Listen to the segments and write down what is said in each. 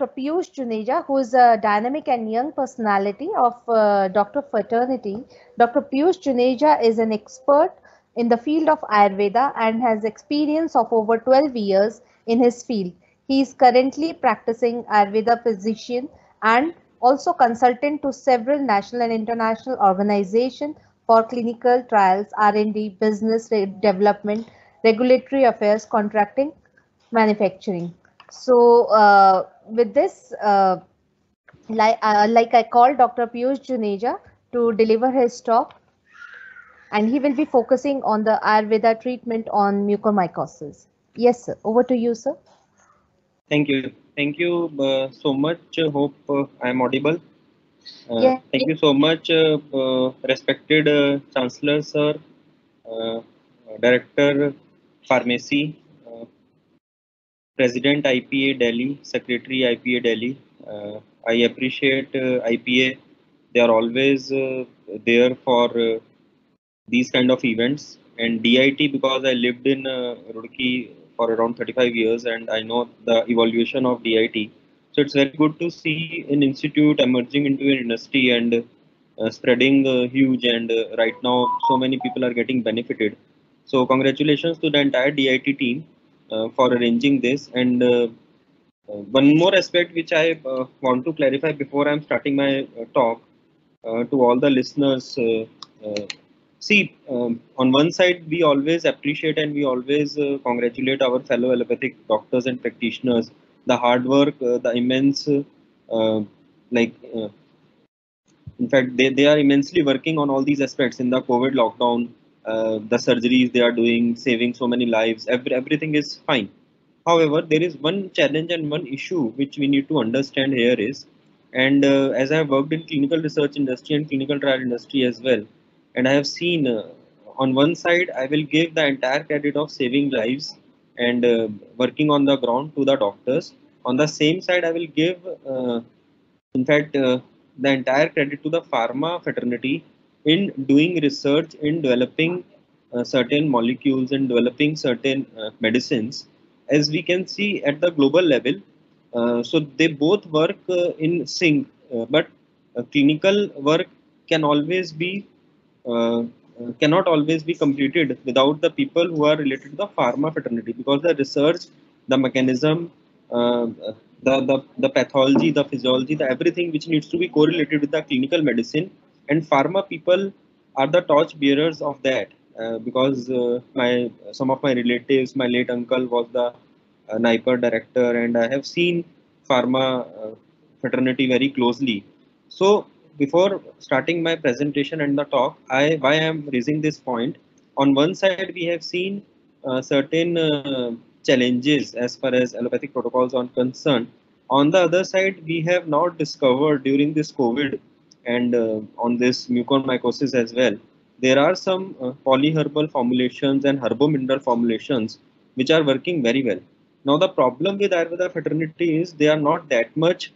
Piyush Juneja, who is a dynamic and young personality of Dr. Fraternity. Dr. Piyush Juneja is an expert in the field of Ayurveda and has experience of over 12 years in his field. He is currently practicing Ayurveda physician and also consultant to several national and international organizations for clinical trials, R&D, business development, regulatory affairs, contracting, manufacturing. So, with this, like I called Dr. Piyush Juneja to deliver his talk, and he will be focusing on the Ayurveda treatment on mucormycosis. Yes, sir. Over to you, sir. Thank you so much. Hope I am audible. Yeah. Thank you so much, respected Chancellor Sir, Director Pharmacy, President IPA Delhi, Secretary IPA Delhi. I appreciate IPA. They are always there for these kind of events, and DIT, because I lived in Roorkee for around 35 years and I know the evaluation of DIT. So it's very good to see an institute emerging into an industry and spreading huge, and right now so many people are getting benefited. So congratulations to the entire DIT team for arranging this. And one more aspect which I want to clarify before I'm starting my talk to all the listeners. See, on one side, we always appreciate and we always congratulate our fellow allopathic doctors and practitioners, the hard work, the immense, like, in fact, they are immensely working on all these aspects in the COVID lockdown, the surgeries they are doing, saving so many lives, everything is fine. However, there is one challenge and one issue which we need to understand here is, and as I have worked in clinical research industry and clinical trial industry as well, and I have seen on one side, I will give the entire credit of saving lives and working on the ground to the doctors. On the same side, I will give, in fact, the entire credit to the pharma fraternity in doing research in developing certain molecules and developing certain medicines. As we can see at the global level, so they both work in sync, but clinical work can always be cannot always be completed without the people who are related to the pharma fraternity, because the research, the mechanism, the pathology, the physiology, the everything which needs to be correlated with the clinical medicine, and pharma people are the torch bearers of that. Because my some of my relatives, my late uncle was the NIPER director, and I have seen pharma fraternity very closely. So before starting my presentation and the talk, why I am raising this point. On one side, we have seen certain challenges as far as allopathic protocols are concerned. On the other side, we have now discovered during this COVID and on this mucormycosis as well, there are some polyherbal formulations and herbomineral formulations which are working very well. Now, the problem with Ayurveda fraternity is they are not that much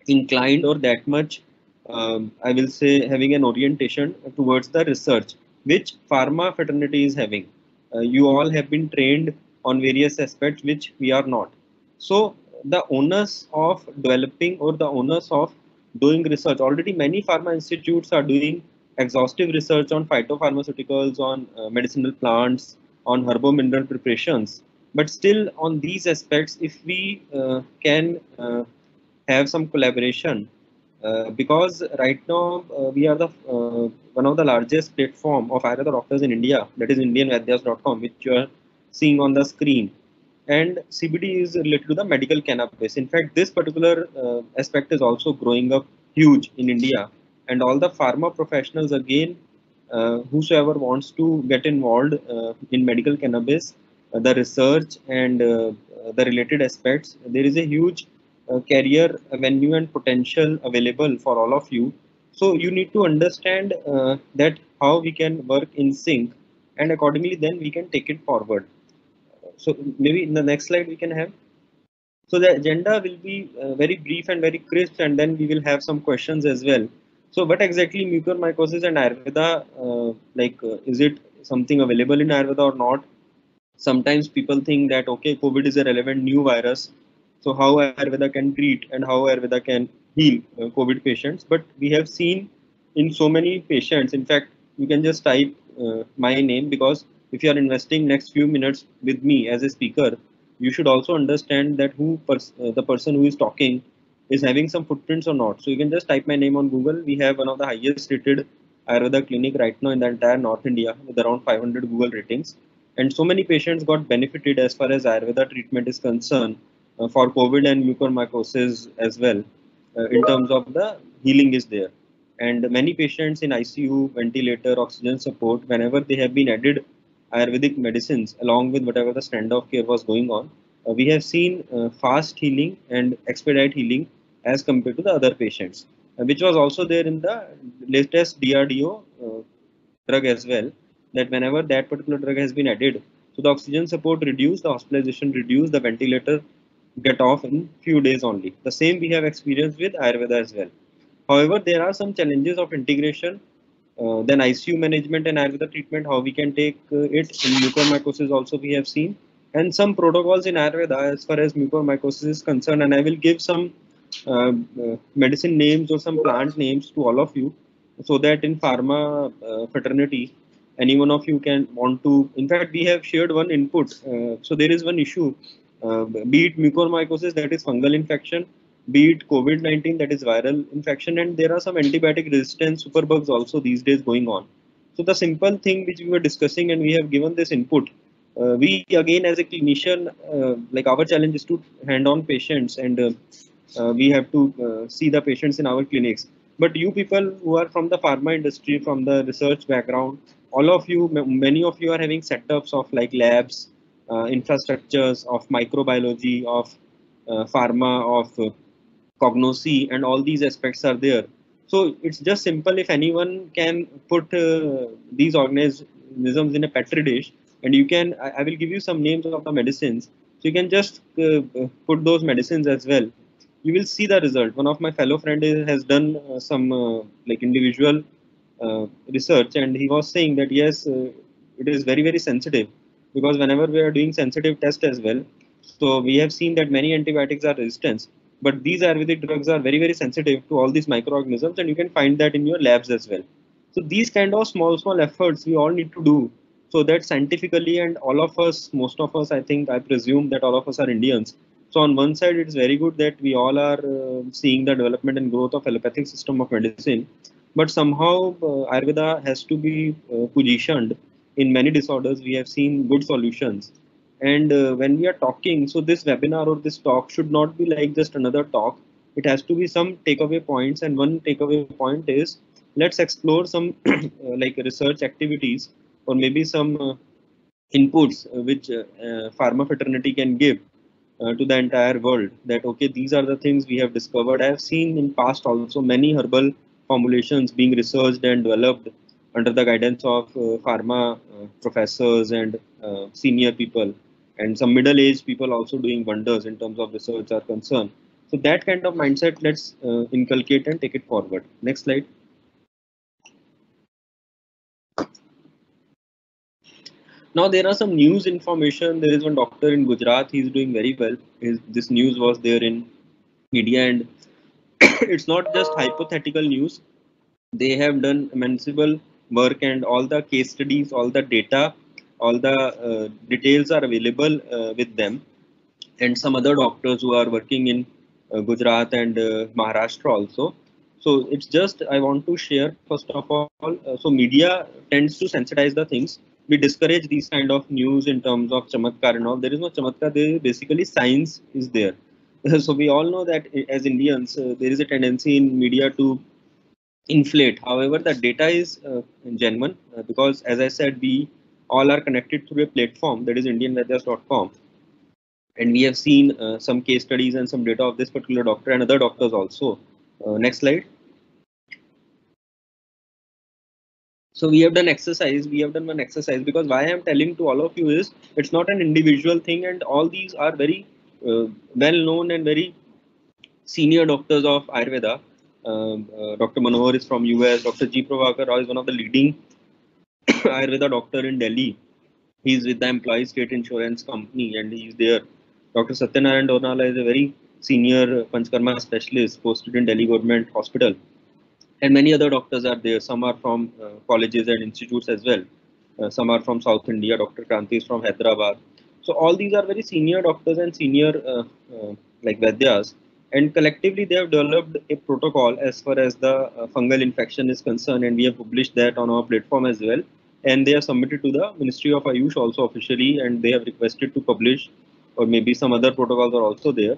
inclined or that much, I will say, having an orientation towards the research, which pharma fraternity is having. You all have been trained on various aspects, which we are not. So, the onus of developing or the onus of doing research, already many pharma institutes are doing exhaustive research on phytopharmaceuticals, on medicinal plants, on herbomineral preparations. But still, on these aspects, if we can have some collaboration, because right now we are the one of the largest platform of Ayurveda doctors in India, that is indianvaidyas.com, which you are seeing on the screen. And CBD is related to the medical cannabis. In fact, this particular aspect is also growing up huge in India, and all the pharma professionals again, whosoever wants to get involved in medical cannabis, the research and the related aspects, there is a huge career avenue and potential available for all of you. So you need to understand that how we can work in sync, and accordingly then we can take it forward. So maybe in the next slide we can have. So the agenda will be very brief and very crisp, and then we will have some questions as well. So what exactly mucormycosis and Ayurveda, is it something available in Ayurveda or not? Sometimes people think that okay, COVID is a relevant new virus, So how Ayurveda can treat and how Ayurveda can heal COVID patients. But we have seen in so many patients, in fact, you can just type my name, because if you are investing next few minutes with me as a speaker, you should also understand that the person who is talking is having some footprints or not. So you can just type my name on Google. We have one of the highest rated Ayurveda clinic right now in the entire North India with around 500 Google ratings. And so many patients got benefited as far as Ayurveda treatment is concerned for COVID and mucormycosis as well, in terms of the healing is there. And many patients in ICU, ventilator, oxygen support, whenever they have been added Ayurvedic medicines along with whatever the standard of care was going on, we have seen fast healing and expedite healing as compared to the other patients, which was also there in the latest DRDO drug as well, that whenever that particular drug has been added, so the oxygen support reduced, the hospitalization reduced, the ventilator get off in few days only. The same we have experienced with Ayurveda as well. However, there are some challenges of integration, then ICU management and Ayurveda treatment, how we can take it in mucormycosis also we have seen, and some protocols in Ayurveda as far as mucormycosis is concerned. And I will give some medicine names or some plant names to all of you, so that in pharma fraternity, any one of you can want to. In fact, we have shared one input. So there is one issue, be it mucormycosis, that is fungal infection, be it COVID-19, that is viral infection, and there are some antibiotic resistant superbugs also these days going on. So the simple thing which we were discussing and we have given this input, we again as a clinician, like our challenge is to hand on patients, and we have to see the patients in our clinics. But you people who are from the pharma industry, from the research background, all of you, many of you are having setups of like labs, infrastructures of microbiology, of pharma, of cognosy, and all these aspects are there. So it's just simple. If anyone can put these organisms in a petri dish, and you can, I will give you some names of the medicines. So you can just put those medicines as well. You will see the result. One of my fellow friend has done some like individual research, and he was saying that yes, it is very very sensitive, because whenever we are doing sensitive test as well, so we have seen that many antibiotics are resistant, but these Ayurvedic drugs are very very sensitive to all these microorganisms, and you can find that in your labs as well. So these kind of small efforts we all need to do, so that scientifically, and all of us, most of us, I think, I presume that all of us are Indians. So on one side, it's very good that we all are seeing the development and growth of allopathic system of medicine, but somehow Ayurveda has to be positioned in many disorders. We have seen good solutions. And when we are talking, so this webinar or this talk should not be like just another talk. It has to be some takeaway points. And one takeaway point is, let's explore some like research activities, or maybe some inputs which pharma fraternity can give to the entire world, that okay, these are the things we have discovered. I have seen in past also many herbal formulations being researched and developed under the guidance of pharma professors and senior people, and some middle-aged people also doing wonders in terms of research are concerned. So that kind of mindset, let's inculcate and take it forward. Next slide. Now there are some news information. There is one doctor in Gujarat. He's doing very well. This news was there in media, and it's not just hypothetical news. They have done immense work, and all the case studies, all the data, all the details are available with them, and some other doctors who are working in Gujarat and Maharashtra also. So it's just I want to share first of all. So media tends to sensitize the things. We discourage these kind of news in terms of chamatkar and all. There is no chamatkar. There basically science is there. So we all know that as Indians, there is a tendency in media to inflate. However, the data is genuine, because as I said, we all are connected through a platform, that is indianvedas.com, and we have seen some case studies and some data of this particular doctor and other doctors also. Next slide. So we have done exercise. We have done one exercise, because why I am telling to all of you is, it's not an individual thing, and all these are very well known and very senior doctors of Ayurveda. Dr. Manohar is from US. Dr. G. Prabhakar Rao is one of the leading Ayurveda doctor in Delhi. He's with the Employee State Insurance Company, and he's there. Dr. Satyanarayan Dornala is a very senior Panchkarma specialist posted in Delhi Government Hospital, and many other doctors are there. Some are from colleges and institutes as well. Some are from South India. Dr. Kranti is from Hyderabad. So all these are very senior doctors and senior like Vaidyas, and collectively they have developed a protocol as far as the fungal infection is concerned, and we have published that on our platform as well. And they have submitted to the Ministry of Ayush also officially, and they have requested to publish, or maybe some other protocols are also there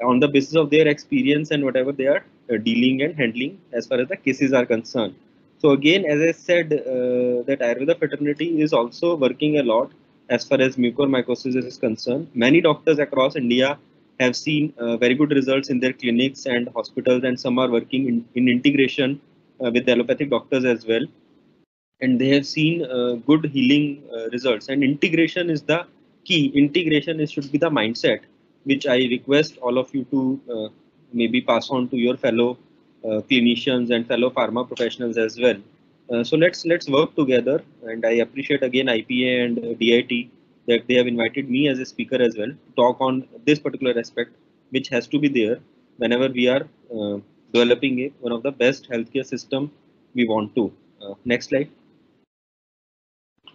on the basis of their experience and whatever they are dealing and handling as far as the cases are concerned. So again, as I said, that Ayurveda fraternity is also working a lot as far as mucormycosis is concerned. Many doctors across India have seen very good results in their clinics and hospitals, and some are working in integration with allopathic doctors as well, and they have seen good healing results. And integration is the key. Integration is should be the mindset, which I request all of you to maybe pass on to your fellow clinicians and fellow pharma professionals as well. So let's work together, and I appreciate again IPA and DIT that they have invited me as a speaker as well to talk on this particular aspect, which has to be there whenever we are developing one of the best healthcare system we want to. Next slide.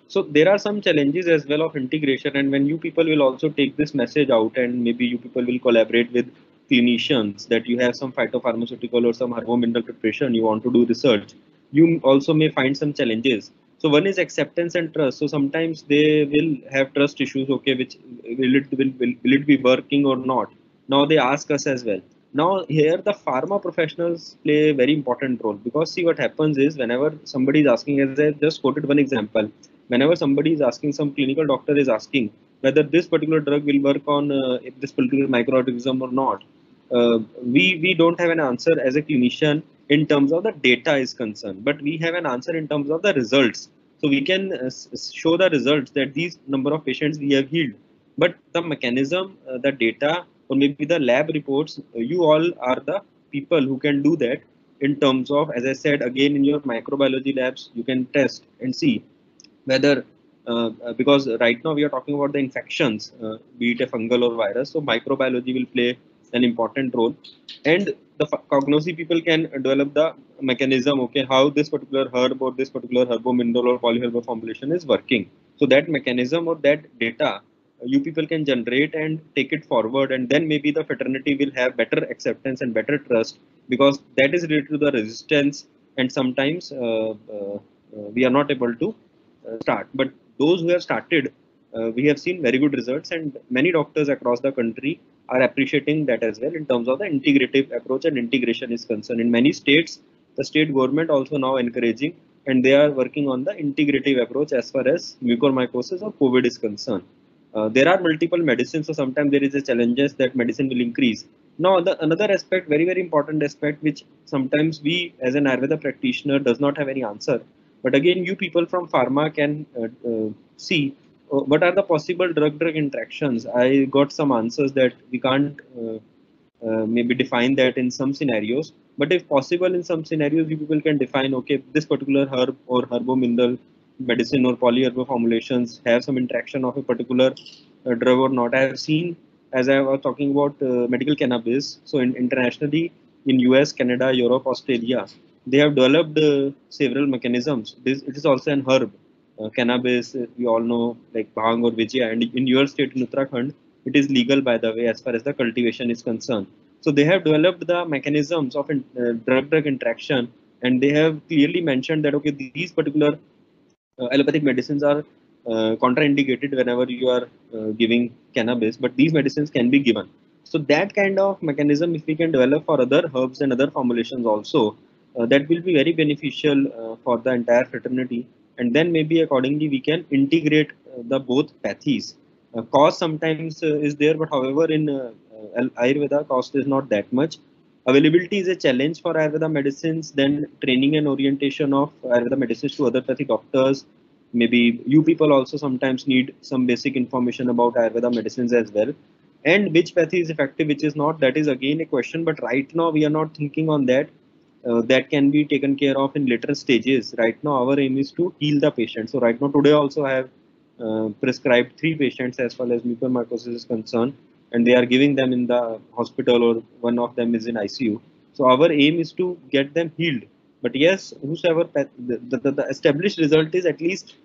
So there are some challenges as well of integration, and when you people will also take this message out, and maybe you people will collaborate with clinicians that you have some phytopharmaceutical or some herbo mineral preparation, you want to do research, you also may find some challenges. So one is acceptance and trust. So sometimes they will have trust issues. Okay, which will it be working or not? Now they ask us as well. Now here the pharma professionals play a very important role, because see what happens is whenever somebody is asking, as I just quoted one example, whenever somebody is asking, some clinical doctor is asking whether this particular drug will work on if this particular microorganism or not, we don't have an answer as a clinician in terms of the data is concerned, but we have an answer in terms of the results. So we can show the results that these number of patients we have healed, but the mechanism, the data, or maybe the lab reports, you all are the people who can do that. In terms of, as I said again, in your microbiology labs you can test and see whether because right now we are talking about the infections, be it a fungal or virus, so microbiology will play an important role, and the cognosy people can develop the mechanism, okay, how this particular herb or this particular herbo mineral or polyherbo formulation is working. So that mechanism or that data, you people can generate and take it forward, and then maybe the fraternity will have better acceptance and better trust, because that is related to the resistance, and sometimes we are not able to start. But those who have started, we have seen very good results, and many doctors across the country are appreciating that as well in terms of the integrative approach and integration is concerned. In many states, the state government also now encouraging, and they are working on the integrative approach as far as mucormycosis or COVID is concerned. There are multiple medicines, so sometimes there is a challenges that medicine will increase. Now, another aspect, very important aspect, which sometimes we as an Ayurveda practitioner does not have any answer, but again, you people from pharma can see what are the possible drug-drug interactions. I got some answers that we can't maybe define that in some scenarios, but if possible, in some scenarios, you people can define, okay, this particular herb or herbo mineral medicine or polyherbo formulations have some interaction of a particular drug or not. I have seen, as I was talking about medical cannabis, so internationally in US, Canada, Europe, Australia, they have developed several mechanisms. It is also an herb. Cannabis, we all know, like bhang or vijaya, and in your state, in Uttarakhand, it is legal, by the way, as far as the cultivation is concerned. So they have developed the mechanisms of drug-drug interaction, and they have clearly mentioned that, okay, these particular allopathic medicines are contraindicated whenever you are giving cannabis, but these medicines can be given. So that kind of mechanism, if we can develop for other herbs and other formulations also, that will be very beneficial for the entire fraternity. And then maybe accordingly we can integrate the both pathies. Cost sometimes is there, but however in Ayurveda, cost is not that much. Availability is a challenge for Ayurveda medicines, then training and orientation of Ayurveda medicines to other pathy doctors. Maybe you people also sometimes need some basic information about Ayurveda medicines as well. And which pathy is effective, which is not, that is again a question. But right now we are not thinking on that. That can be taken care of in later stages. Right now our aim is to heal the patient. So right now today also I have prescribed 3 patients as far as mucormycosis is concerned. and they are giving them in the hospital, or one of them is in ICU. So our aim is to get them healed. But yes, whosoever the established result is at least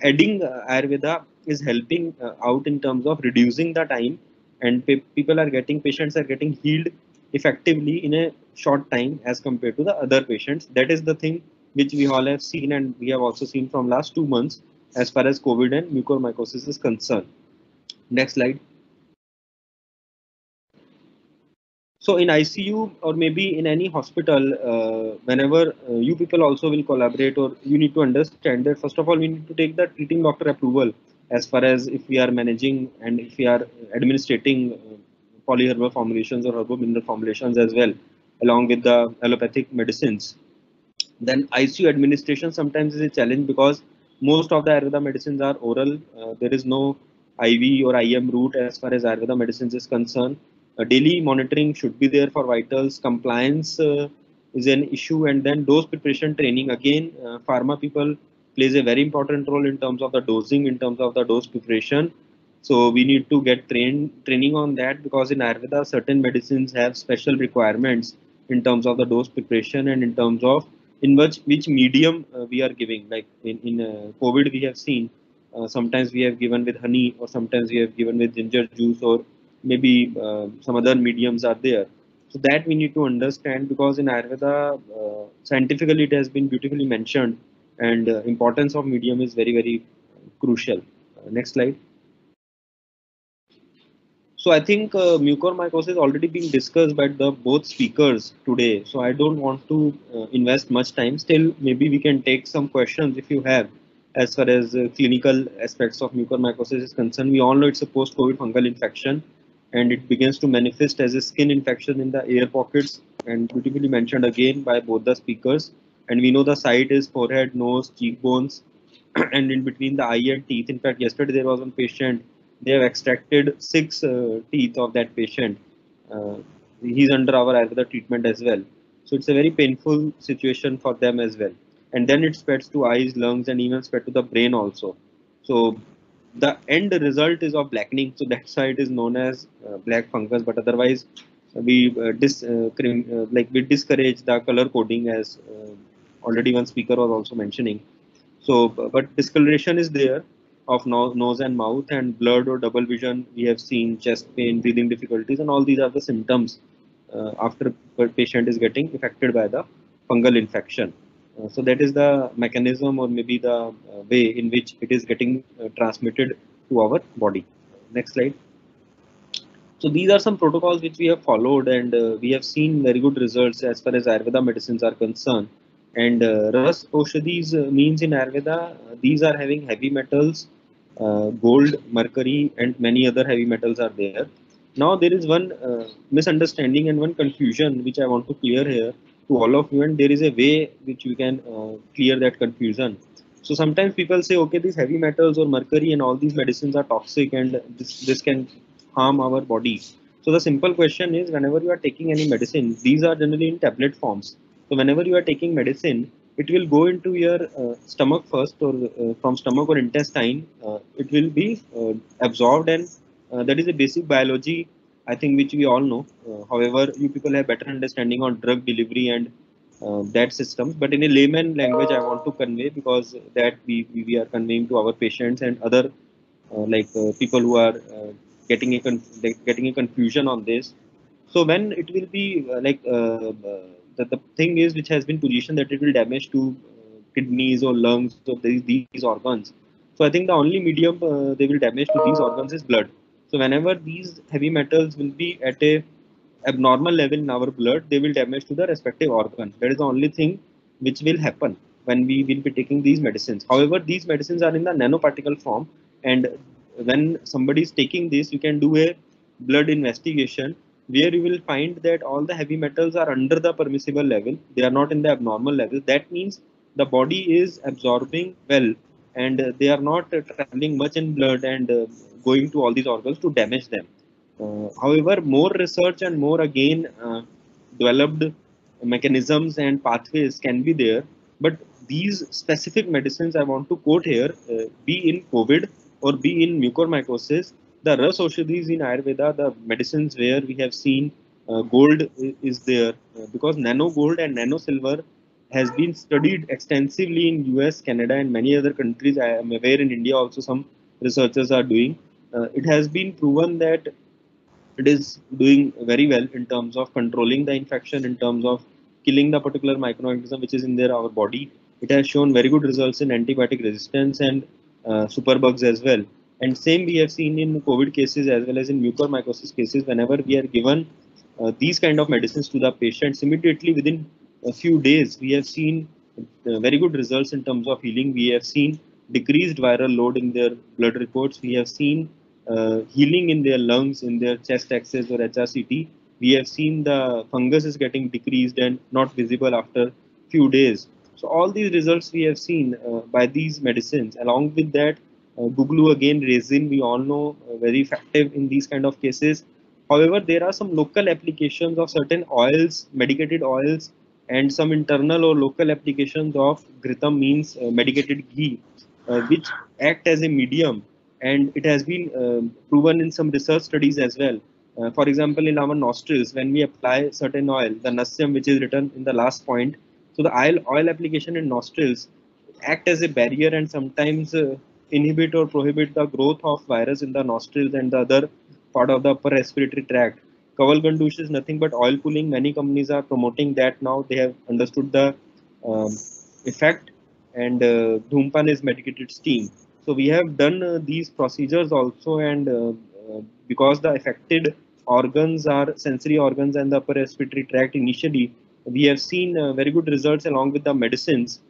adding Ayurveda is helping out in terms of reducing the time, and people are getting, patients are getting healed effectively in a short time as compared to the other patients. That is the thing which we all have seen, and we have also seen from last 2 months as far as COVID and mucormycosis is concerned. Next slide. So in ICU or maybe in any hospital, whenever you people also will collaborate, or you need to understand that first of all we need to take the treating doctor approval as far as if we are managing and if we are administrating polyherbal formulations or herbal mineral formulations as well, along with the allopathic medicines. Then ICU administration sometimes is a challenge because most of the Ayurveda medicines are oral. There is no IV or IM route as far as Ayurveda medicines is concerned. Daily monitoring should be there for vitals. Compliance is an issue, and then dose preparation training. Again, pharma people plays a very important role in terms of the dosing, in terms of the dose preparation. So we need to get training on that, because in Ayurveda certain medicines have special requirements in terms of the dose preparation and in terms of in which medium we are giving. Like in COVID, we have seen sometimes we have given with honey, or sometimes we have given with ginger juice, or maybe some other mediums are there. So that we need to understand, because in Ayurveda, scientifically it has been beautifully mentioned, and importance of medium is very, very crucial. Next slide. So I think mucormycosis already being discussed by the both speakers today. So I don't want to invest much time. Still, maybe we can take some questions if you have, as far as clinical aspects of mucormycosis is concerned. We all know it's a post-COVID fungal infection, and it begins to manifest as a skin infection in the air pockets, and beautifully mentioned again by both the speakers. And we know the site is forehead, nose, cheekbones, and in between the eye and teeth. In fact, yesterday there was one patient, they have extracted six teeth of that patient. Uh, he's under our Ayurveda treatment as well. So it's a very painful situation for them as well. And then it spreads to eyes, lungs, and even spread to the brain also. So the end result is of blackening. So that's why it is known as black fungus. But otherwise, we we discourage the color coding, as already one speaker was also mentioning. So, but discoloration is there of nose and mouth, and blurred or double vision. We have seen chest pain, breathing difficulties, and all these are the symptoms after a patient is getting affected by the fungal infection. So that is the mechanism, or maybe the way in which it is getting transmitted to our body. Next slide. So these are some protocols which we have followed, and we have seen very good results as far as Ayurveda medicines are concerned. And Ras Oshadis means in Ayurveda, these are having heavy metals, gold, mercury, and many other heavy metals are there. Now there is one misunderstanding and one confusion which I want to clear here to all of you, and there is a way which we can clear that confusion. So sometimes people say, okay, these heavy metals or mercury and all these medicines are toxic, and this can harm our body. So the simple question is, whenever you are taking any medicine, these are generally in tablet forms. So whenever you are taking medicine, it will go into your stomach first, or from stomach or intestine. It will be absorbed, and that is a basic biology, I think, which we all know. However, you people have better understanding on drug delivery and that systems. But in a layman language, I want to convey, because that we are conveying to our patients and other people who are getting a confusion on this. So when it will be the thing is which has been positioned that it will damage to kidneys or lungs or these organs. So I think the only medium they will damage to these organs is blood. So whenever these heavy metals will be at a abnormal level in our blood, they will damage to the respective organ. That is the only thing which will happen when we will be taking these medicines. However, these medicines are in the nanoparticle form, and when somebody is taking this, you can do a blood investigation where you will find that all the heavy metals are under the permissible level. They are not in the abnormal level. That means the body is absorbing well, and they are not traveling much in blood and going to all these organs to damage them. However, more research and more again developed mechanisms and pathways can be there. But these specific medicines I want to quote here, be in COVID or be in mucormycosis, the Ras Aushadhis in Ayurveda, the medicines where we have seen gold is there, because nano gold and nano silver has been studied extensively in US, Canada, and many other countries. I am aware in India also some researchers are doing. It has been proven that it is doing very well in terms of controlling the infection, in terms of killing the particular microorganism which is in there our body. It has shown very good results in antibiotic resistance and superbugs as well. And same we have seen in COVID cases as well as in mucormycosis cases. Whenever we are given these kind of medicines to the patients, immediately within a few days we have seen very good results in terms of healing. We have seen decreased viral load in their blood reports. We have seen healing in their lungs, in their chest X's or HRCT. We have seen the fungus is getting decreased and not visible after few days. So all these results we have seen by these medicines. Along with that, Guglu again, resin, we all know very effective in these kind of cases. However, there are some local applications of certain oils, medicated oils, and some internal or local applications of Ghritam, means medicated ghee, which act as a medium, and it has been proven in some research studies as well. For example, in our nostrils, when we apply certain oil, the nasyam, which is written in the last point, so the oil application in nostrils act as a barrier and sometimes inhibit or prohibit the growth of virus in the nostrils and the other part of the upper respiratory tract. Kaval Gandush is nothing but oil pulling. Many companies are promoting that now. They have understood the um, effect, and Dhumpan is medicated steam. So we have done these procedures also, and because the affected organs are sensory organs and the upper respiratory tract initially, we have seen very good results along with the medicines.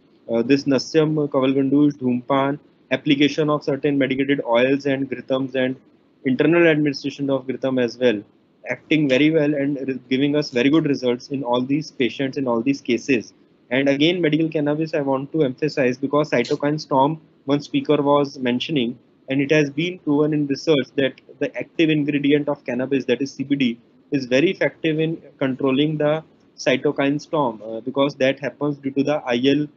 This Nasyam, Kavalgandush, Dhumpan, application of certain medicated oils and Gritams, and internal administration of Gritam as well, acting very well and giving us very good results in all these patients in all these cases. And again, medical cannabis, I want to emphasize, because cytokine storm, one speaker was mentioning, and it has been proven in research that the active ingredient of cannabis, that is CBD, is very effective in controlling the cytokine storm, because that happens due to the IL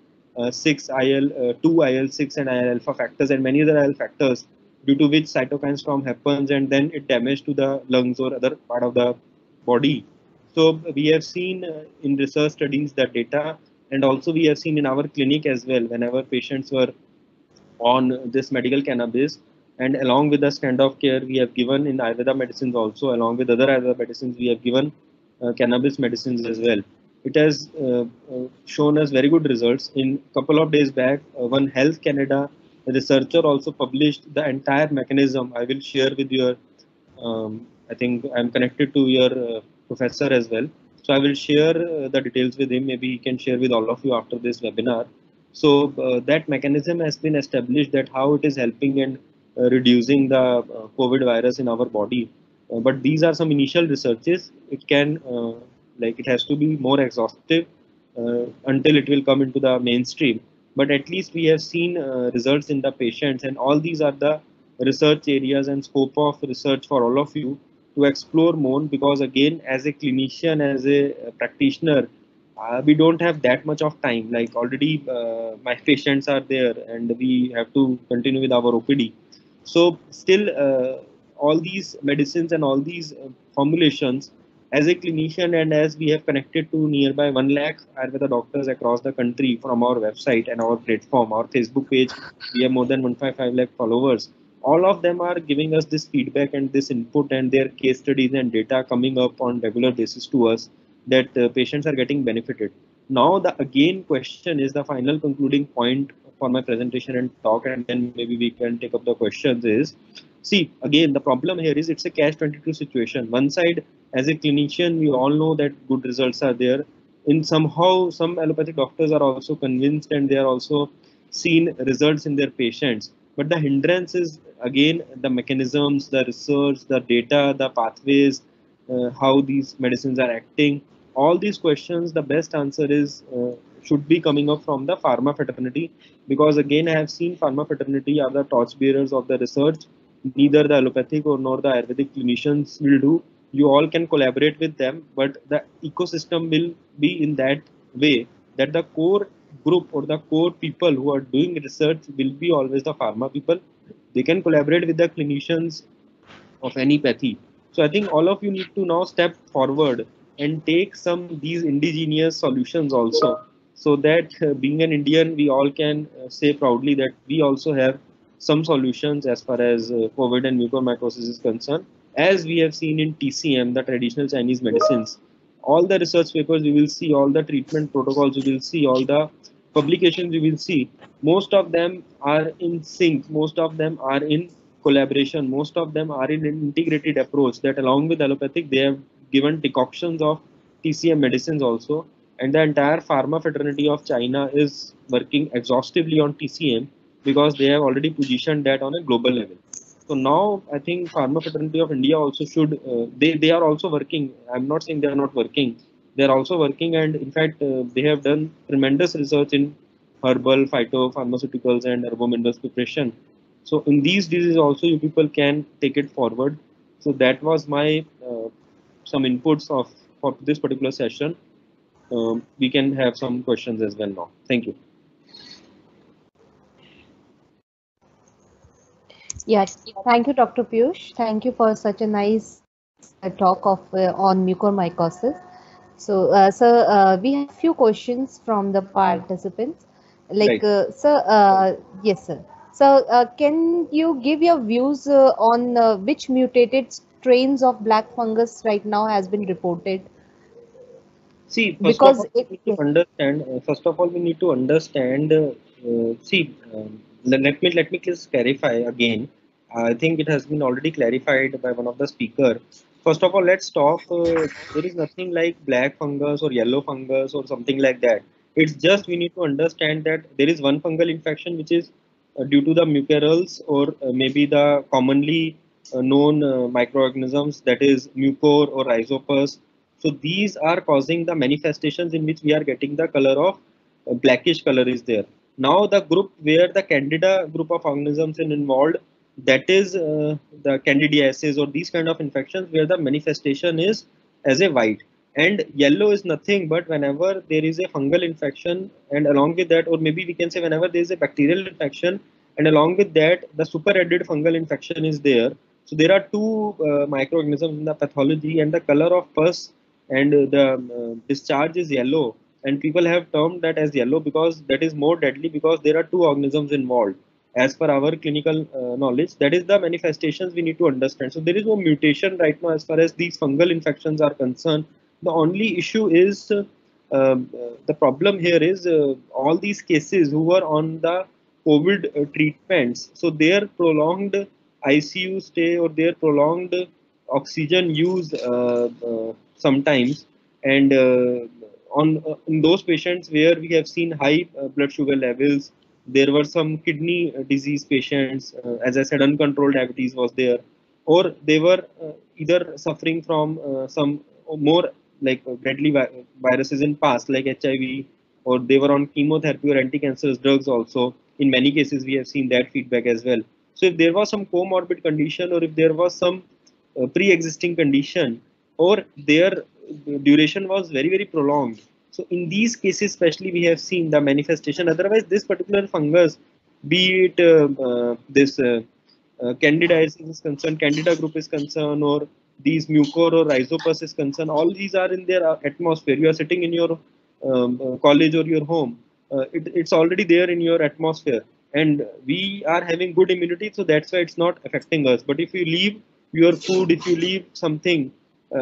6, IL 2, IL 6, and IL alpha factors, and many other IL factors, due to which cytokine storm happens, and then it damage to the lungs or other part of the body. So we have seen in research studies the data, and also we have seen in our clinic as well, whenever patients were on this medical cannabis, and along with the standard of care we have given in Ayurveda medicines also, along with other Ayurveda medicines we have given cannabis medicines as well. It has shown us very good results. In couple of days back, one Health Canada researcher also published the entire mechanism. I will share with your, I think I'm connected to your professor as well. So I will share the details with him. Maybe he can share with all of you after this webinar. So that mechanism has been established, that how it is helping and reducing the COVID virus in our body. But these are some initial researches. It can, like, it has to be more exhaustive until it will come into the mainstream. But at least we have seen results in the patients, and all these are the research areas and scope of research for all of you to explore more. Because again, as a clinician, as a practitioner, we don't have that much of time. Like, already my patients are there and we have to continue with our OPD. So still, all these medicines and all these formulations, as a clinician, and as we have connected to nearby 1 lakh Ayurveda doctors across the country from our website and our platform, our Facebook page, we have more than 155 lakh followers. All of them are giving us this feedback and this input, and their case studies and data coming up on regular basis to us, that patients are getting benefited. Now, the again question is the final concluding point for my presentation and talk, and then maybe we can take up the questions. Is, see, again, the problem here is it's a catch 22 situation. One side, as a clinician, we all know that good results are there. In somehow, some allopathic doctors are also convinced and they are also seen results in their patients. But the hindrance is again the mechanisms, the research, the data, the pathways, how these medicines are acting. All these questions, the best answer is should be coming up from the pharma fraternity, because again, I have seen pharma fraternity are the torchbearers of the research. Neither the allopathic or nor the Ayurvedic clinicians will do. You all can collaborate with them, but the ecosystem will be in that way that the core group or the core people who are doing research will be always the pharma people. They can collaborate with the clinicians of any pathy. So I think all of you need to now step forward and take some these indigenous solutions also, so that being an Indian, we all can say proudly that we also have some solutions as far as COVID and mucormycosis is concerned. As we have seen in TCM, the traditional Chinese medicines, all the research papers you will see, all the treatment protocols you will see, all the publications you will see, most of them are in sync, most of them are in collaboration, most of them are in an integrated approach that along with allopathic they have given decoctions of TCM medicines also, and the entire pharma fraternity of China is working exhaustively on TCM because they have already positioned that on a global level. So now I think pharma fraternity of India also should they are also working. I'm not saying they are not working. They are also working, and in fact they have done tremendous research in herbal, phytopharmaceuticals, and herbominerals preparation. So in these diseases also you people can take it forward. So that was my some inputs of for this particular session. We can have some questions as well now. Thank you. Yeah, thank you, Dr. Piyush. Thank you for such a nice talk of on mucormycosis. So, sir, we have few questions from the participants. Right. Sir, yes, sir. So, can you give your views on which mutated strains of black fungus right now has been reported? See, first of Because all, it, we need to yes, understand. First of all, we need to understand. See, let me just clarify again. I think it has been already clarified by one of the speaker. First of all, let's talk. There is nothing like black fungus or yellow fungus or something like that. It's just we need to understand that there is one fungal infection which is due to the mucorales or maybe the commonly known microorganisms, that is mucor or rhizopus. So these are causing the manifestations in which we are getting the color of blackish color is there. Now the group where the Candida group of organisms is involved, that is the candidiasis or these kind of infections where the manifestation is as a white, and yellow is nothing but whenever there is a fungal infection, and along with that, or maybe we can say whenever there is a bacterial infection, and along with that the superadded fungal infection is there. So there are two microorganisms in the pathology, and the color of pus and the discharge is yellow, and people have termed that as yellow because that is more deadly because there are two organisms involved. As per our clinical knowledge, that is the manifestations we need to understand. So there is no mutation right now as far as these fungal infections are concerned. The only issue is the problem here is all these cases who were on the COVID treatments, so their prolonged ICU stay or their prolonged oxygen use sometimes, and on in those patients where we have seen high blood sugar levels, there were some kidney disease patients, as I said, uncontrolled diabetes was there, or they were either suffering from some more like deadly viruses in past like HIV, or they were on chemotherapy or anti-cancerous drugs also. In many cases we have seen that feedback as well. So if there was some comorbid condition, or if there was some pre-existing condition, or their duration was very prolonged, so in these cases especially we have seen the manifestation. Otherwise this particular fungus, be it this candidiasis is concerned, candida group is concerned, or these mucor or rhizopus is concerned, all these are in their atmosphere. You are sitting in your college or your home, it's already there in your atmosphere, and we are having good immunity, so that's why it's not affecting us. But if you leave your food, if you leave something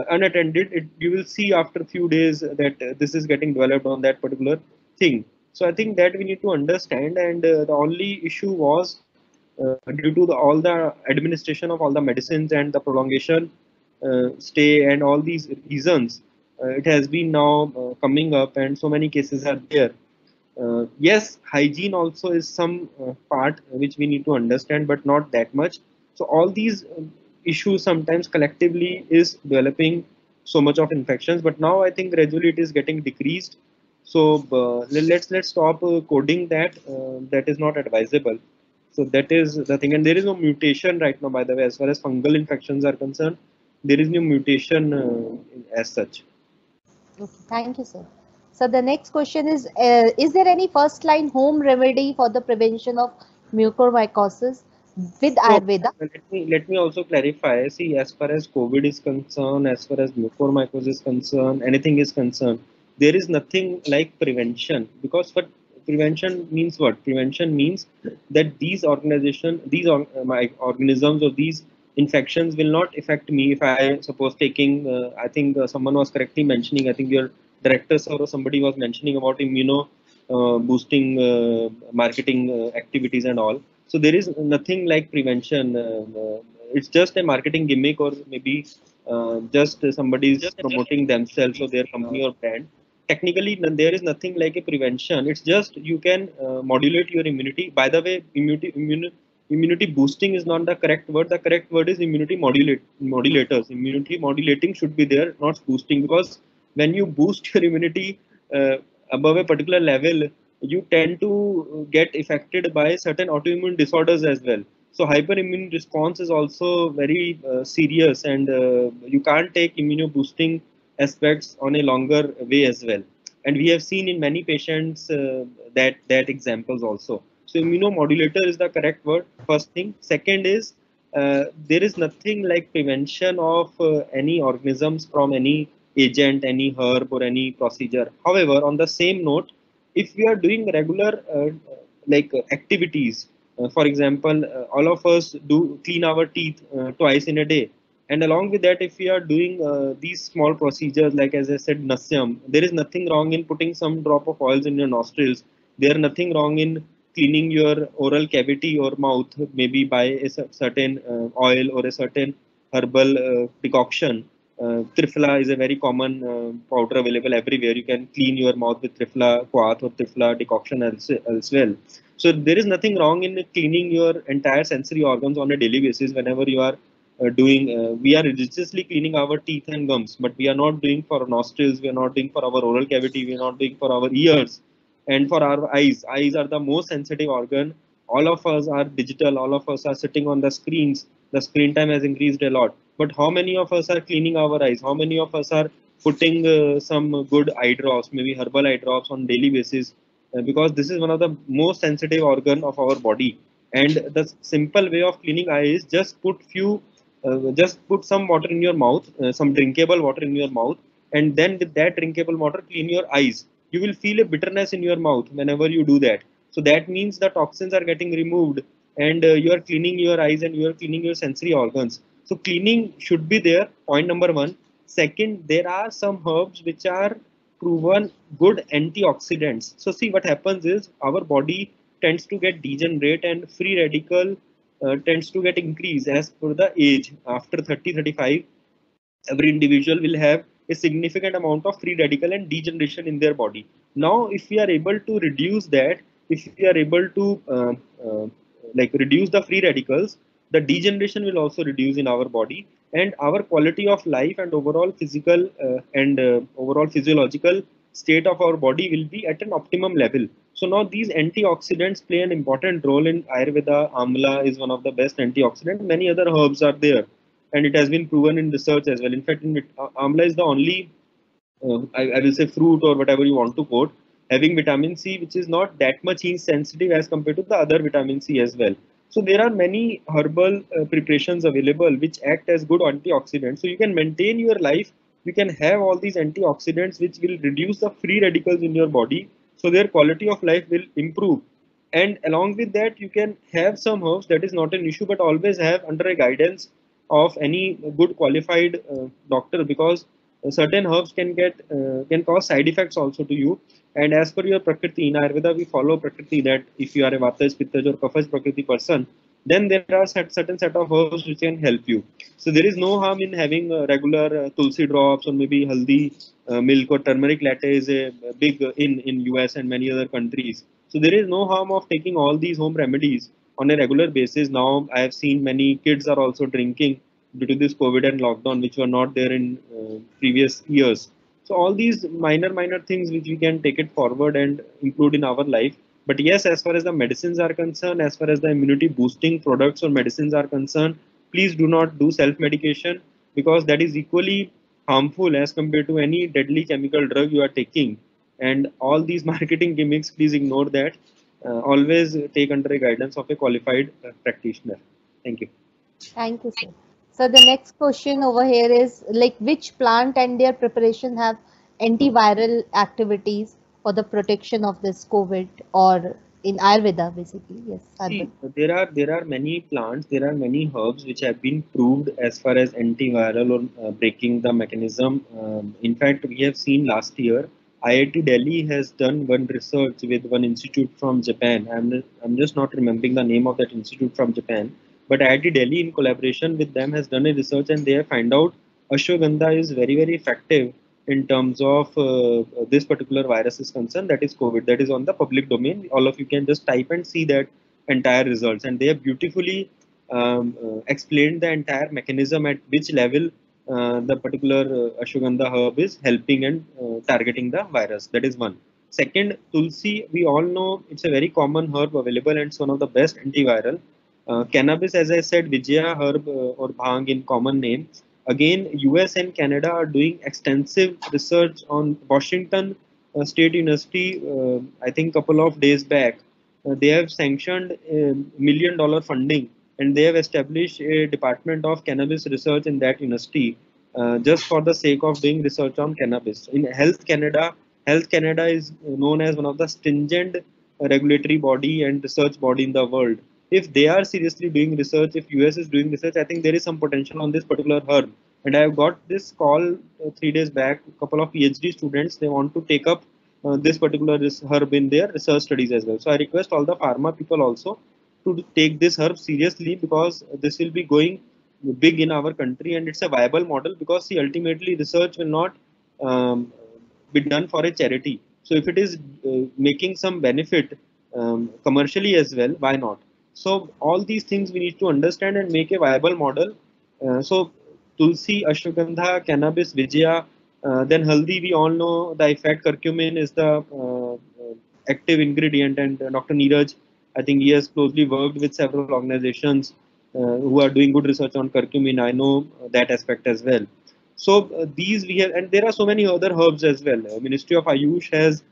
unattended, you will see after a few days that this is getting developed on that particular thing. So I think that we need to understand, and the only issue was due to all the administration of all the medicines and the prolongation stay and all these reasons, it has been now coming up, and so many cases are there. Yes, hygiene also is some part which we need to understand, but not that much. So all these issues sometimes collectively is developing so much of infections, but now I think gradually it is getting decreased. So let's stop coding that. That is not advisable. So that is the thing, and there is no mutation right now. By the way, as far as fungal infections are concerned, there is no mutation as such. okay, thank you, sir. So the next question is there any first line home remedy for the prevention of mucormycosis? with So Ayurveda? let me also clarify. See, as far as COVID is concerned, as far as mucormycosis is concerned, anything is concerned, there is nothing like prevention, because what prevention means, what prevention means, that these my organisms or these infections will not affect me if I suppose taking. I think someone was correctly mentioning. I think your director sir or somebody was mentioning about immuno boosting marketing activities and all. So there is nothing like prevention. It's just a marketing gimmick, or maybe just somebody is promoting themselves or their company or brand. Technically, there is nothing like a prevention. It's just you can modulate your immunity. By the way, immunity boosting is not the correct word. The correct word is modulators. Immunity modulating should be there, not boosting, because when you boost your immunity uh, above a particular level, you tend to get affected by certain autoimmune disorders as well. So hyperimmune response is also very serious, and you can't take immunoboosting aspects on a longer way as well. And we have seen in many patients that examples also. So immunomodulator is the correct word. First thing. Second is there is nothing like prevention of any organisms from any agent, any herb, or any procedure. However, on the same note, if we are doing regular activities, for example, all of us do clean our teeth twice in a day, and along with that, if we are doing these small procedures, like as I said, nasyam, there is nothing wrong in putting some drop of oils in your nostrils. There is nothing wrong in cleaning your oral cavity or mouth, maybe by a certain oil or a certain herbal decoction. Triphala is a very common powder available everywhere. You can clean your mouth with Triphala Quath or Triphala decoction as well. So there is nothing wrong in cleaning your entire sensory organs on a daily basis whenever you are we are religiously cleaning our teeth and gums, but we are not doing for our nostrils, we are not doing for our oral cavity, we are not doing for our ears and for our eyes. Eyes are the most sensitive organ. All of us are digital, all of us are sitting on the screens. The screen time has increased a lot. But how many of us are cleaning our eyes? How many of us are putting some good eye drops, maybe herbal eye drops on daily basis? Because this is one of the most sensitive organ of our body. And the simple way of cleaning eye is just put some water in your mouth, some drinkable water in your mouth, and then with that drinkable water, clean your eyes. You will feel a bitterness in your mouth whenever you do that. So that means the toxins are getting removed, and you are cleaning your eyes and you are cleaning your sensory organs. So cleaning should be there. Point number one. Second, there are some herbs which are proven good antioxidants. So see, what happens is our body tends to get degenerate, and free radical tends to get increased as per the age. After 30-35, every individual will have a significant amount of free radical and degeneration in their body. Now, if we are able to reduce that, if we are able to reduce the free radicals, the degeneration will also reduce in our body, and our quality of life and overall physical and overall physiological state of our body will be at an optimum level. So now these antioxidants play an important role in Ayurveda. Amla is one of the best antioxidants. Many other herbs are there, and it has been proven in research as well. In fact, amla is the only, I will say, fruit or whatever you want to quote, having vitamin C, which is not that much heat sensitive as compared to the other vitamin C as well. So there are many herbal preparations available which act as good antioxidants. So you can maintain your life. You can have all these antioxidants which will reduce the free radicals in your body. So their quality of life will improve. And along with that, you can have some herbs, that is not an issue, but always have under a guidance of any good qualified doctor, because certain herbs can cause side effects also to you. And as per your prakriti, in Ayurveda we follow prakriti, that if you are a Vataj, Pittaj or Kaphaj prakriti person, then there are certain set of herbs which can help you. So there is no harm in having regular tulsi drops, or maybe haldi milk, or turmeric latte is a big in US and many other countries. So there is no harm of taking all these home remedies on a regular basis. Now I have seen many kids are also drinking due to this COVID and lockdown, which were not there in previous years. So all these minor things which we can take it forward and include in our life. But yes, as far as the medicines are concerned, as far as the immunity boosting products or medicines are concerned, please do not do self medication, because that is equally harmful as compared to any deadly chemical drug you are taking. And all these marketing gimmicks, please ignore that. Always take under a guidance of a qualified practitioner. Thank you. Thank you, sir. So the next question over here is like which plant and their preparation have antiviral activities for the protection of this COVID or in Ayurveda basically. Yes, Harbal. See, there are many plants, there are many herbs which have been proved as far as antiviral or breaking the mechanism. In fact, we have seen last year, IIT Delhi has done one research with one institute from Japan. I'm just not remembering the name of that institute from Japan, but IIT Delhi in collaboration with them has done a research and they have found out ashwagandha is very very effective in terms of this particular virus is concerned, that is COVID, that is on the public domain. All of you can just type and see that entire results, and they have beautifully explained the entire mechanism at which level the particular ashwagandha herb is helping and targeting the virus. That is one. Second, tulsi, we all know it's a very common herb available and it's one of the best antiviral. Cannabis, as I said, Vijaya herb or bhang in common name. Again, US and Canada are doing extensive research on Washington State University. I think couple of days back, they have sanctioned $1 million funding, and they have established a department of cannabis research in that university just for the sake of doing research on cannabis. In Health Canada is known as one of the stringent regulatory body and research body in the world. If they are seriously doing research, if US is doing research, I think there is some potential on this particular herb. And I have got this call 3 days back. A couple of PhD students, they want to take up this particular herb in their research studies as well. So I request all the pharma people also to take this herb seriously, because this will be going big in our country and it's a viable model, because see, ultimately research will not be done for a charity. So if it is making some benefit commercially as well, why not? So all these things we need to understand and make a viable model. So tulsi, ashwagandha, cannabis, vijaya, then haldi, we all know the effect. Curcumin is the active ingredient, and Dr. Neeraj, I think he has closely worked with several organizations who are doing good research on curcumin. I know that aspect as well. So these we have, and there are so many other herbs as well. Ministry of Ayush has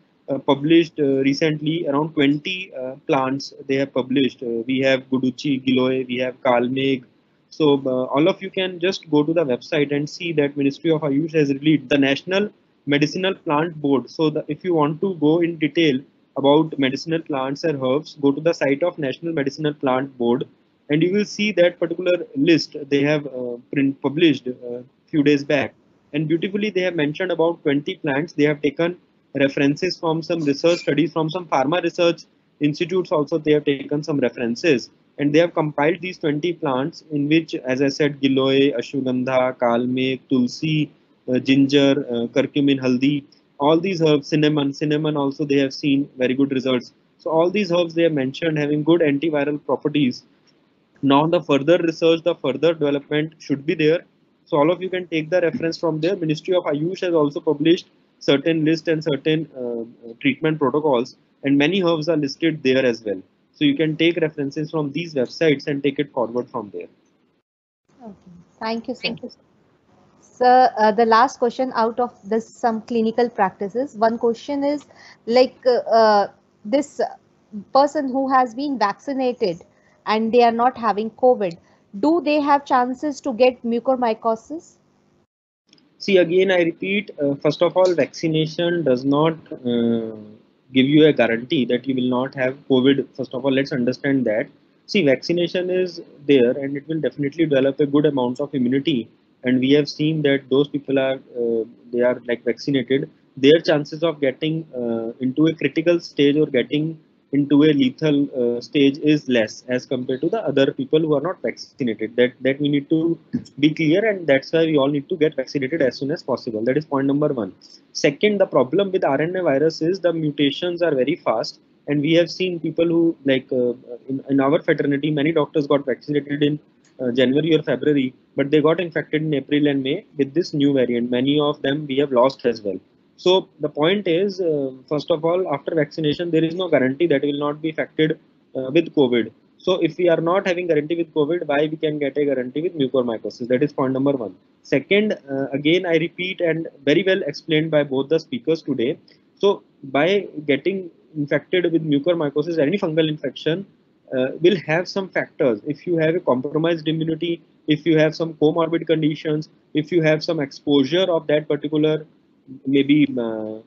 published recently around 20 plants they have published. We have Guduchi, Giloy, we have Kalmeg. So all of you can just go to the website and see that Ministry of Ayush has released the National Medicinal Plant Board. So if you want to go in detail about medicinal plants and herbs, go to the site of National Medicinal Plant Board, and you will see that particular list they have published few days back. And beautifully, they have mentioned about 20 plants. They have taken references from some research studies from some pharma research institutes. Also, they have taken some references, and they have compiled these 20 plants, in which, as I said, Giloy, Ashwagandha, Kalme, Tulsi, ginger, curcumin, haldi, all these herbs, cinnamon also they have seen very good results. So all these herbs they have mentioned having good antiviral properties. Now the further research, the further development should be there. So all of you can take the reference from there. Ministry of Ayush has also published certain list and certain treatment protocols, and many herbs are listed there as well. So you can take references from these websites and take it forward from there. Okay. Thank you, sir. Sir, the last question out of this some clinical practices. One question is like this person who has been vaccinated and they are not having COVID, do they have chances to get mucormycosis? See, again, I repeat, first of all, vaccination does not give you a guarantee that you will not have COVID. First of all, let's understand that. See, vaccination is there and it will definitely develop a good amount of immunity. And we have seen that those people are, they are like vaccinated, their chances of getting into a critical stage or getting into a lethal stage is less as compared to the other people who are not vaccinated. That we need to be clear, and that's why we all need to get vaccinated as soon as possible. That is point number one. Second, the problem with RNA virus is the mutations are very fast, and we have seen people who like in our fraternity, many doctors got vaccinated in January or February, but they got infected in April and May with this new variant. Many of them we have lost as well. So the point is, first of all, after vaccination, there is no guarantee that will not be affected with COVID. So if we are not having guarantee with COVID, why we can get a guarantee with mucormycosis? That is point number one. Second, again I repeat and very well explained by both the speakers today. So by getting infected with mucormycosis, any fungal infection, will have some factors. If you have a compromised immunity, if you have some comorbid conditions, if you have some exposure of that particular maybe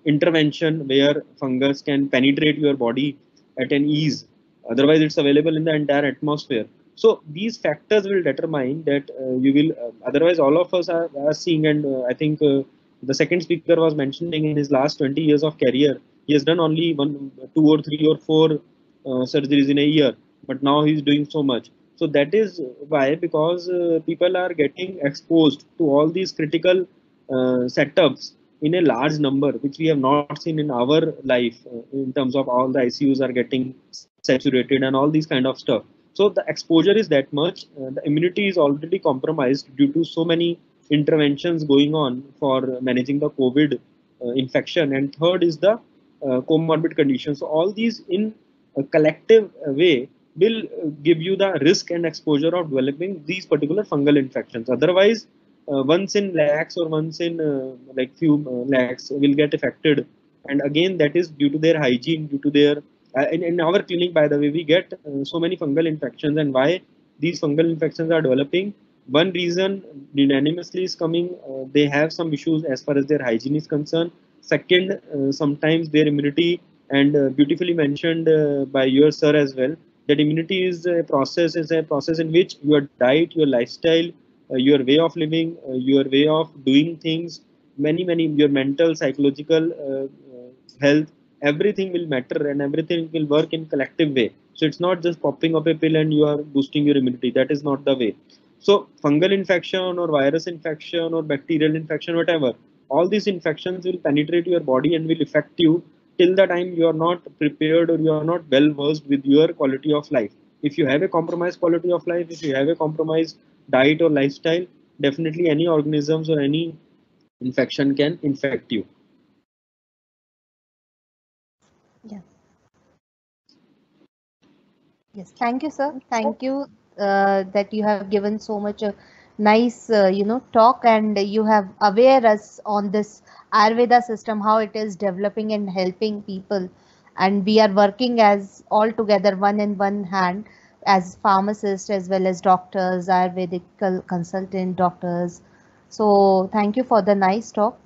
intervention where fungus can penetrate your body at an ease, otherwise it's available in the entire atmosphere. So these factors will determine that you will, otherwise all of us are seeing, and I think the second speaker was mentioning in his last 20 years of career, he has done only one, two or three or four surgeries in a year, but now he's doing so much. So that is why, because people are getting exposed to all these critical setups in a large number, which we have not seen in our life, in terms of all the ICUs are getting saturated and all these kind of stuff. So the exposure is that much. The immunity is already compromised due to so many interventions going on for managing the COVID infection. And third is the comorbid conditions. So all these in a collective way will give you the risk and exposure of developing these particular fungal infections. Otherwise, once in lakhs or once in like few lakhs will get affected, and again that is due to their hygiene, due to their in our clinic, by the way, we get so many fungal infections. And why these fungal infections are developing? One reason unanimously is coming, they have some issues as far as their hygiene is concerned. Second, sometimes their immunity, and beautifully mentioned by your sir as well, that immunity is a process in which your diet, your lifestyle, your way of living, your way of doing things, many, your mental, psychological health, everything will matter and everything will work in collective way. So it's not just popping up a pill and you are boosting your immunity. That is not the way. So fungal infection or virus infection or bacterial infection, whatever, all these infections will penetrate your body and will affect you till the time you are not prepared or you are not well versed with your quality of life. If you have a compromised quality of life, if you have a compromised diet or lifestyle, definitely any organisms or any infection can infect you. Yeah. Yes. Thank you, sir. Thank you that you have given so much nice, talk, and you have aware us on this Ayurveda system, how it is developing and helping people. And we are working as all together, one in one hand, as pharmacists as well as doctors, Ayurvedic consultant doctors. So thank you for the nice talk.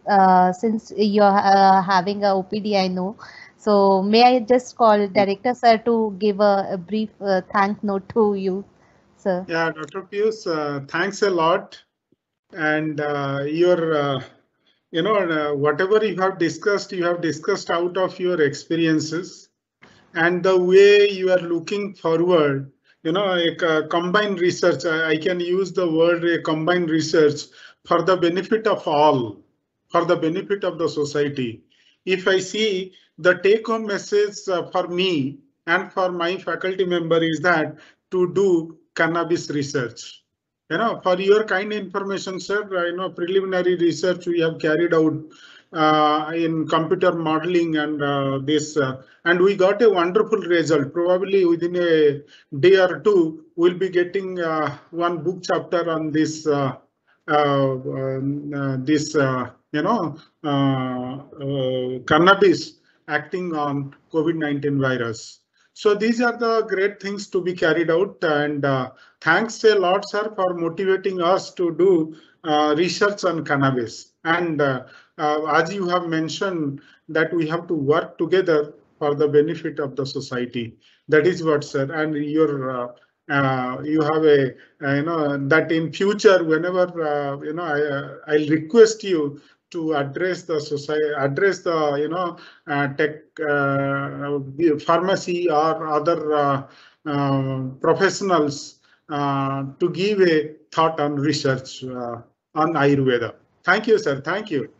Since you're having a OPD, I know. So may I just call Director Sir to give a brief thank note to you, sir? Yeah, Dr. Pius, thanks a lot. And your, whatever you have discussed out of your experiences and the way you are looking forward. A combined research, I can use the word combined research for the benefit of all, for the benefit of the society. If I see the take-home message for me and for my faculty member is that to do cannabis research. For your kind information, sir, preliminary research we have carried out in computer modeling and and we got a wonderful result. Probably within a day or two, we'll be getting one book chapter on this. Cannabis acting on COVID-19 virus. So these are the great things to be carried out, and thanks a lot, sir, for motivating us to do research on cannabis. And as you have mentioned that we have to work together for the benefit of the society. That is what, sir. And your you have a that in future, whenever I'll request you to address the society, address the pharmacy or other professionals to give a thought on research on Ayurveda. Thank you, sir. Thank you.